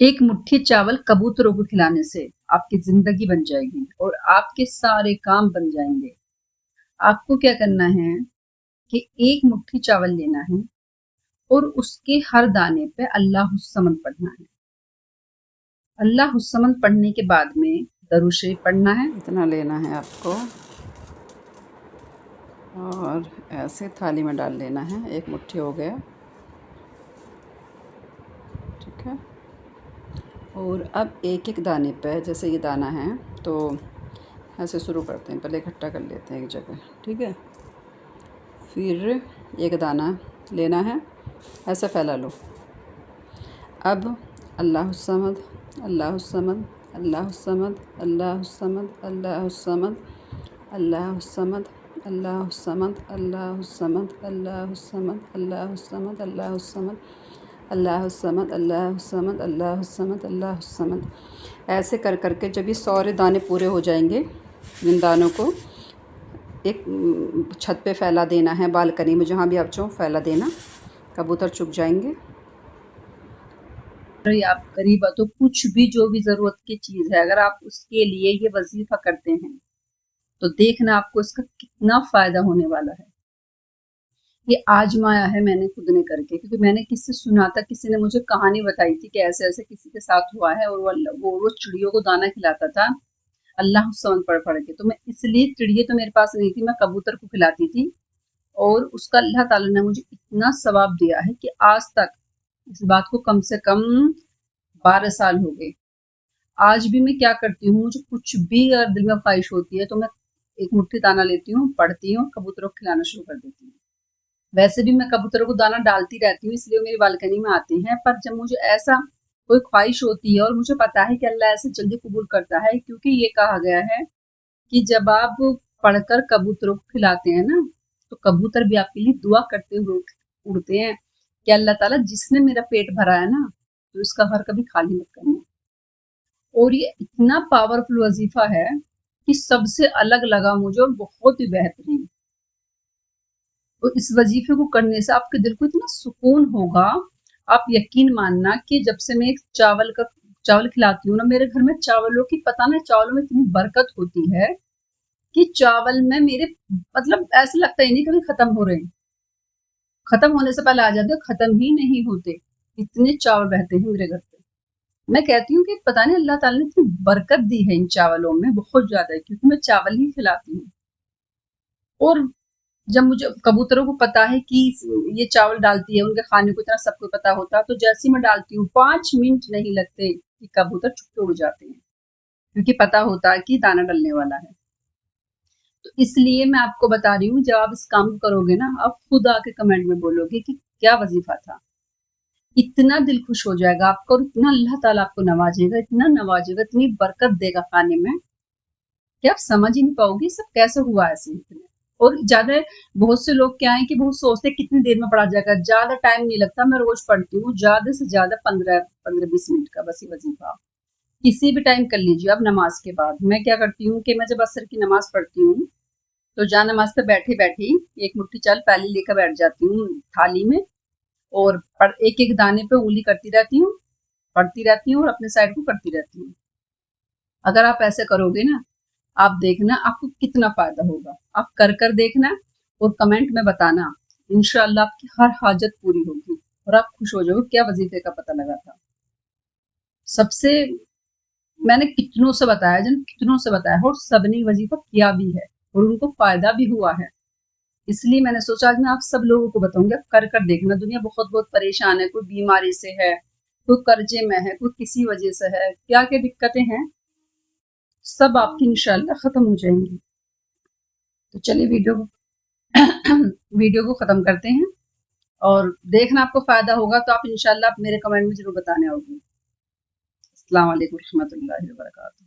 एक मुट्ठी चावल कबूतरों को खिलाने से आपकी जिंदगी बन जाएगी और आपके सारे काम बन जाएंगे। आपको क्या करना है कि एक मुट्ठी चावल लेना है और उसके हर दाने पे अल्लाहुस्समद पढ़ना है। अल्लाहुस्समद पढ़ने के बाद में दरूद शरीफ पढ़ना है। इतना लेना है आपको और ऐसे थाली में डाल लेना है। एक मुट्ठी हो गया, ठीक है। और अब एक एक दाने पे, जैसे ये दाना है तो ऐसे शुरू करते हैं, पहले इकट्ठा कर लेते हैं एक जगह, ठीक है। फिर एक दाना लेना है, ऐसा फैला लो। अब अल्लाहुस्समद अल्लाहुस्समद अल्लाहुस्समद अल्लाहुस्समद अल्लाहुस्समद अल्लाहुस्समद अल्लाहुस्समद अल्लाहुस्समद अल्लाहुस्समद अल्लाहुस्समद अल्लाहुस्समद अल्लाहुस्समद अल्लाहुस्समद अल्लाहुस्समद अल्लाहुस्समद, ऐसे कर करके जब ये सारे दाने पूरे हो जाएंगे, इन दानों को एक छत पे फैला देना है, बालकनी में, जहाँ भी आप चाहो फैला देना, कबूतर चुग जाएंगे। अगर आप गरीब हो तो कुछ भी, जो भी ज़रूरत की चीज़ है, अगर आप उसके लिए ये वजीफ़ा करते हैं तो देखना आपको इसका कितना फ़ायदा होने वाला है। ये आजमाया है मैंने खुद ने करके, क्योंकि मैंने किसी से सुना था, किसी ने मुझे कहानी बताई थी कि ऐसे ऐसे किसी के साथ हुआ है और वो चिड़ियों को दाना खिलाता था अल्लाहुस्समद पढ़ पढ़ के। तो मैं इसलिए, चिड़िया तो मेरे पास नहीं थी, मैं कबूतर को खिलाती थी और उसका अल्लाह ताला ने मुझे इतना सवाब दिया है कि आज तक, इस बात को कम से कम 12 साल हो गए, आज भी मैं क्या करती हूँ, मुझे कुछ भी अगर दिल में ख्वाहिश होती है तो मैं एक मुट्ठी दाना लेती हूँ, पढ़ती हूँ, कबूतरों को खिलाना शुरू कर देती हूँ। वैसे भी मैं कबूतरों को दाना डालती रहती हूँ, इसलिए मेरी बालकनी में आते हैं। पर जब मुझे ऐसा कोई ख्वाहिश होती है और मुझे पता है कि अल्लाह ऐसे जल्दी कबूल करता है, क्योंकि ये कहा गया है कि जब आप पढ़कर कबूतरों को खिलाते हैं ना, तो कबूतर भी आपके लिए दुआ करते हुए उड़ते हैं कि अल्लाह ताला, जिसने मेरा पेट भरा है ना, तो इसका घर कभी खाली मत करना। और ये इतना पावरफुल वजीफा है कि सबसे अलग लगा मुझे और बहुत ही बेहतरीन। तो इस वजीफे को करने से आपके दिल को इतना सुकून होगा, आप यकीन मानना कि जब से मैं चावल खिलाती हूँ ना, मेरे घर में चावलों की, पता नहीं चावलों में इतनी बरकत होती है कि चावल में मेरे, मतलब ऐसा लगता ही नहीं कभी खत्म हो रहे हैं। खत्म होने से पहले आ जाते, खत्म ही नहीं होते, इतने चावल रहते हैं मेरे घर पे। मैं कहती हूँ कि पता नहीं अल्लाह ताला ने इतनी बरकत दी है इन चावलों में, बहुत ज्यादा है, क्योंकि मैं चावल ही खिलाती हूँ। और जब मुझे कबूतरों को पता है कि ये चावल डालती है, उनके खाने को इतना सबको पता होता है, तो जैसे ही मैं डालती हूँ 5 मिनट नहीं लगते कि कबूतर चुप उड़ जाते हैं, क्योंकि पता होता है कि दाना डलने वाला है। तो इसलिए मैं आपको बता रही हूँ, जब आप इस काम को करोगे ना, आप खुद आके कमेंट में बोलोगे कि क्या वजीफा था। इतना दिल खुश हो जाएगा आपका और इतना अल्लाह ताला आपको नवाजेगा, इतना नवाजेगा, इतनी बरकत देगा खाने में कि आप समझ ही नहीं पाओगे सब कैसे हुआ ऐसे इतने। और ज्यादा, बहुत से लोग क्या है कि बहुत सोचते हैं कितनी देर में पढ़ा जाएगा, ज्यादा टाइम नहीं लगता। मैं रोज पढ़ती हूँ ज्यादा से ज्यादा 15-20 मिनट का बस ये वजीफा। किसी भी टाइम कर लीजिए। अब नमाज के बाद मैं क्या करती हूँ कि मैं जब असर की नमाज पढ़ती हूँ तो जहाँ नमाज पे बैठी बैठी एक मुट्ठी चावल पहले लेकर बैठ जाती हूँ थाली में, और एक एक दाने पे उंगली करती रहती हूँ, पढ़ती रहती हूँ और अपने साइड को करती रहती हूँ। अगर आप ऐसे करोगे ना, आप देखना आपको कितना फायदा होगा। आप कर देखना और कमेंट में बताना, इंशाअल्लाह आपकी हर हाजत पूरी होगी और आप खुश हो जाओगे क्या वजीफे का पता लगा था। सबसे, मैंने कितनों से बताया, कितनों से बताया और सबने वजीफा किया भी है और उनको फायदा भी हुआ है। इसलिए मैंने सोचा आज मैं आप सब लोगों को बताऊंगी, कर देखना। दुनिया बहुत बहुत परेशान है, कोई बीमारी से है, कोई कर्जे में है, कोई किसी वजह से है, क्या क्या दिक्कतें हैं, सब आपकी इंशाल्लाह खत्म हो जाएंगी। तो चलिए वीडियो को खत्म करते हैं और देखना आपको फायदा होगा तो आप इंशाल्लाह मेरे कमेंट में जरूर बताने आओगे। अस्सलाम वालेकुम रहमतुल्लाहि व बरकातहू।